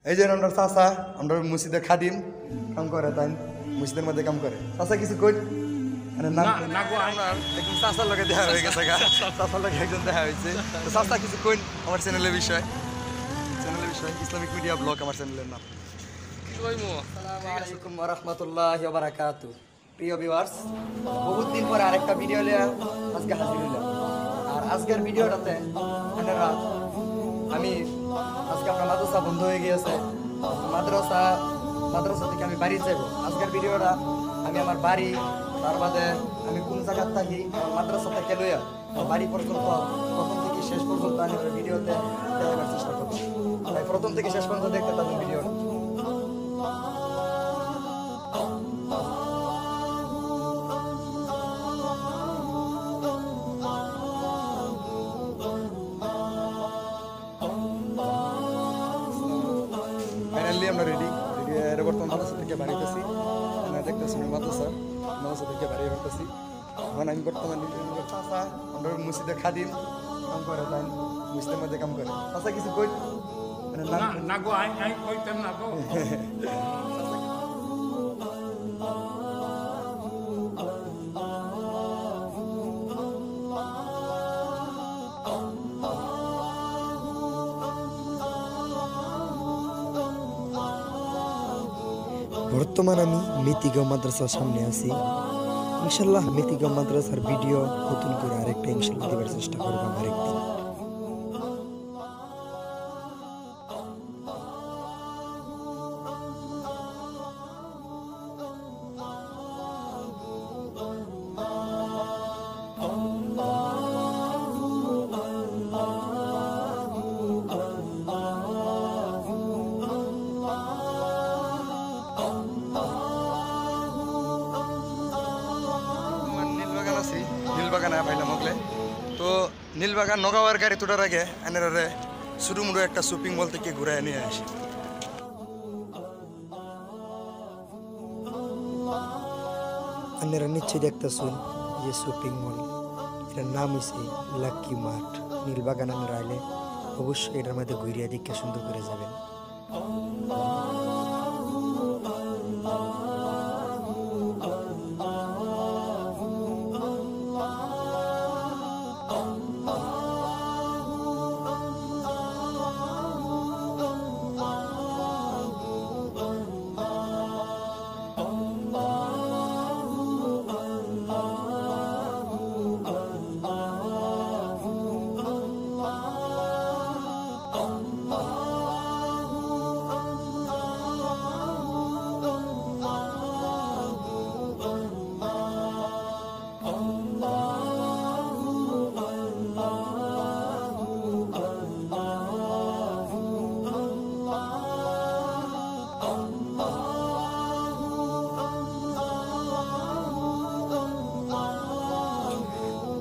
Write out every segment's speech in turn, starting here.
এই যে আমরা চাচা আমরা মসজিদের খাদিম কাম করে তাই মসজিদের মধ্যে কাম করে চাচা কিছু কই মানে দেখুন চাচার লগে দেখা হয়ে গেছে চাচার লগে একজন দেখা হয়েছে তো চাচা কিছু কই আমার চ্যানেলের বিষয় ইসলামিক মিডিয়া ব্লগ আমার চ্যানেলের নাম। আসসালামু আলাইকুম ওয়া রাহমাতুল্লাহি ওয়া বারাকাতুহু। প্রিয় ভিউয়ার্স, বহুত দিন পরে আরেকটা ভিডিও নিয়ে আজকে হাজির হলাম। আর আজকের ভিডিওটাতে আপনারা আমি আজকে আমরা মাদ্রাসা বন্ধ হয়ে গিয়েছে, মাদ্রাসা থেকে আমি বাড়ি যাব। আজকের ভিডিওটা আমি আমার বাড়ি, তার বাদে আমি কোন জায়গায় থাকি, মাদ্রাসা থেকে লইয়া বাড়ি পর্যন্ত প্রথম থেকে শেষ পর্যন্ত আমি ভিডিওতে দেখার চেষ্টা করব। তাই প্রথম থেকে শেষ পর্যন্ত দেখতে থাকুন ভিডিওটা। ফাইনালি আমরা রেডি বর্তমান মাদ্রাসা থেকে বাড়িতেছি। দেখতেছি মাদ্রাসা থেকে বাড়ি করতেছি। এখন আমি বর্তমানে চাচা আমরা মসজিদের খাদিম কাম করে তাই মসজিদের মধ্যে কাম করে চাচা কিছু কই না গো আই কইতাম না গো। বর্তমান আমি মেথিগাঁও মাদ্রাসার সামনে আছি। ইনশাল্লাহ মেথিগাঁও মাদ্রাসার ভিডিও নতুন করে আরেকটা ইনশাল্লাহ দেওয়ার চেষ্টা করবো আমার একদিন। নীলবাগানে পাইলাম ওগলে তো নীলবাগান নগাঁওয়ার গাড়ি তোটার আগে এনারে শুরু মুড়ো একটা শপিং মল থেকে ঘুরে নিয়ে আসি। আপনারা নিশ্চয়ই দেখতেছেন যে শপিং মল, এটার নাম হচ্ছে লাকি মার্ট। নীলবাগান আপনারা আইলে অবশ্যই এটার মধ্যে ঘুরিয়া দিকে সুন্দর করে যাবেন।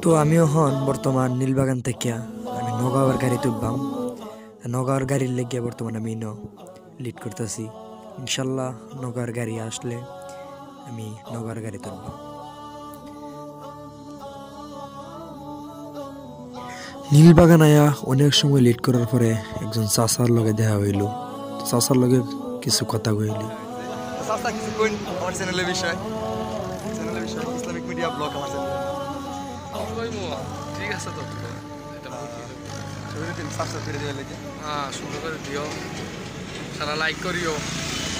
তো আমি এখন বর্তমান নীলবাগান থেকে আমি নগাঁওয়ার গাড়ি তুলবাম। নগাঁওয়ার গাড়ির লেগে বর্তমান আমি লিড করতেছি। ইনশাল্লাহ নগাঁওয়ার গাড়ি আসলে আমি নগাঁওয়ার গাড়ি তুলব। নীলবাগান আয়া অনেক সময় লিড করার পরে একজন চাচার লগে দেখা হইল। চাচার লগে কিছু কথা কইলি। চাচা কিছু কই আমার চ্যানেলের বিষয় ইসলামিক মিডিয়া ব্লগ আমার চ্যানেল। ঠিক আছে তো সাবস্ক্রাইব করে দিও লাগে। হ্যাঁ সুন্দর করে দিও, সারা লাইক করিও।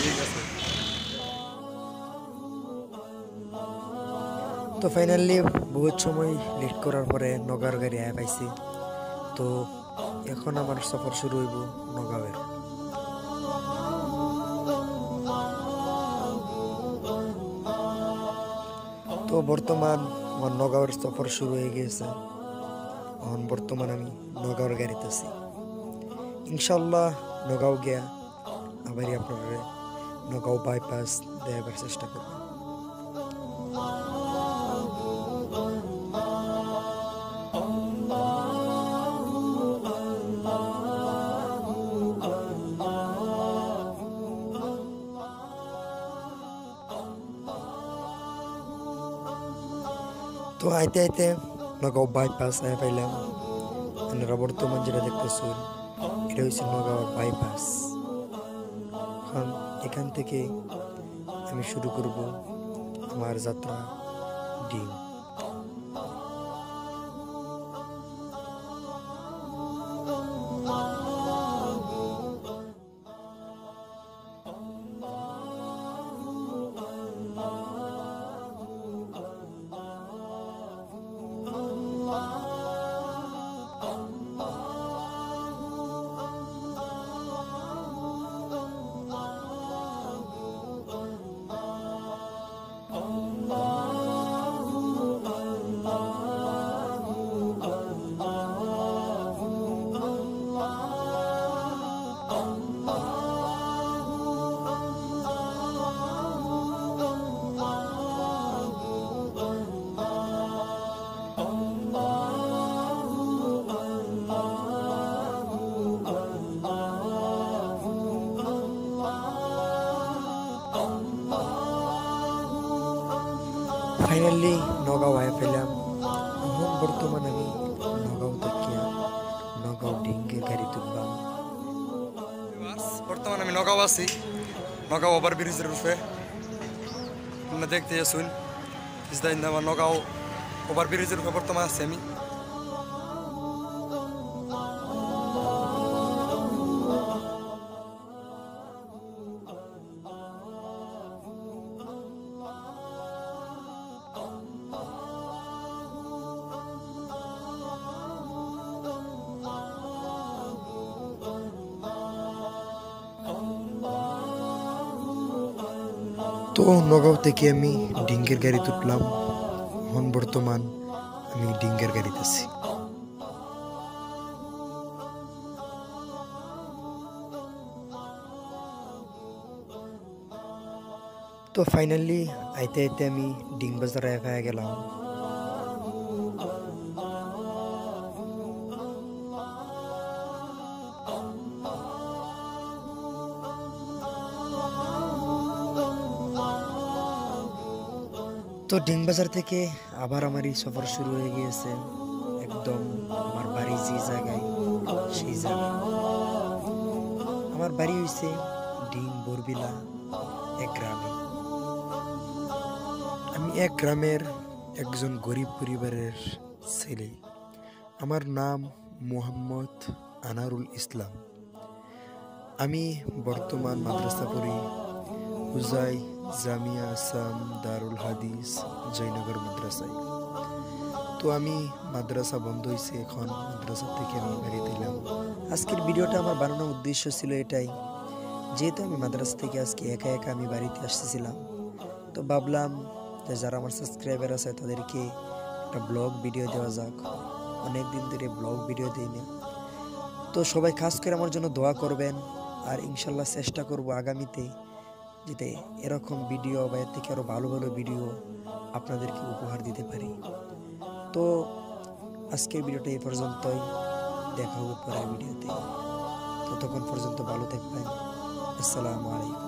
ঠিক আছে। তো ফাইনালি বহুত সময় লেট করার পরে নগাঁওর গাড়ি আয়া পাইছি। তো এখন আমার সফর শুরু হইব নগাঁওয়ের। তো বর্তমান আমার নগাঁওয়ের সফর শুরু হয়ে গিয়েছে। এখন বর্তমান আমি নগাঁওর গাড়িতে আছি। ইনশাল্লাহ নগাঁও গিয়া আবার আপনারা নগাঁও বাইপাস দেওয়ার চেষ্টা করব। তো আইতে আইতে নগাঁও বাইপাস আয় পাইলাম। আপনারা বর্তমান যেটা দেখতেছেন এটা হচ্ছে নগাঁও বাইপাস। এখন এখান থেকে আমি শুরু করব আমার যাত্রা ডিম। ফাইনালি নগাঁও আয়া পেলাম। এখন বর্তমান আমি নগাঁও থেকে নগাঁও ডিঙ্গের গাড়ি তুললাম। বর্তমানে আমি নগাঁও আছি, নগাঁও ওভার ব্রিজের রূপে আপনারা দেখতে আসুন। আমার নগাঁও ওভার ব্রিজের রূপে বর্তমানে আছি আমি। তো নগাঁও থেকে আমি ডিঙ্গের গাড়ি তুললাম। এখন বর্তমান আমি ডিঙ্গের গাড়িতে আছি। তো ফাইনালি আইতে আইতে আমি ডিং বাজারে হয়ে গেলাম। তো ডিং বাজার থেকে আবার আমার এই সফর শুরু হয়ে গিয়েছে, একদম আমার বাড়ি যে জায়গায় সেই জায়গায়। আমার বাড়ি হয়েছে ডিং বরবিলা এক গ্রামে। আমি এক গ্রামের একজন গরিব পরিবারের ছেলে। আমার নাম মোহাম্মদ আনারুল ইসলাম। আমি বর্তমান মাদ্রাসা পড়ি উজাই জামিয়া আসাম দারুল হাদিস জয়নগর মাদ্রাসায়। তো আমি মাদ্রাসা বন্ধ হয়েছে, এখন মাদ্রাসা থেকে আমি বাড়িতে এলাম। আজকের ভিডিওটা আমার বানানোর উদ্দেশ্য ছিল এটাই, যেহেতু আমি মাদ্রাসা থেকে আজকে একা একা আমি বাড়িতে আসতেছিলাম, তো ভাবলাম যে যারা আমার সাবস্ক্রাইবার আছে তাদেরকে একটা ব্লগ ভিডিও দেওয়া যাক। অনেক দিন ধরে ব্লগ ভিডিও দিই না, তো সবাই খাস করে আমার জন্য দোয়া করবেন। আর ইনশাল্লাহ চেষ্টা করব আগামীতে যাতে এরকম ভিডিও বা এর থেকে আরও ভালো ভালো ভিডিও আপনাদেরকে উপহার দিতে পারি। তো আজকের ভিডিওটা এই পর্যন্তই, দেখা হবে পরের ভিডিওতে। ততক্ষণ পর্যন্ত ভালো থাকবেন। আসসালামু আলাইকুম।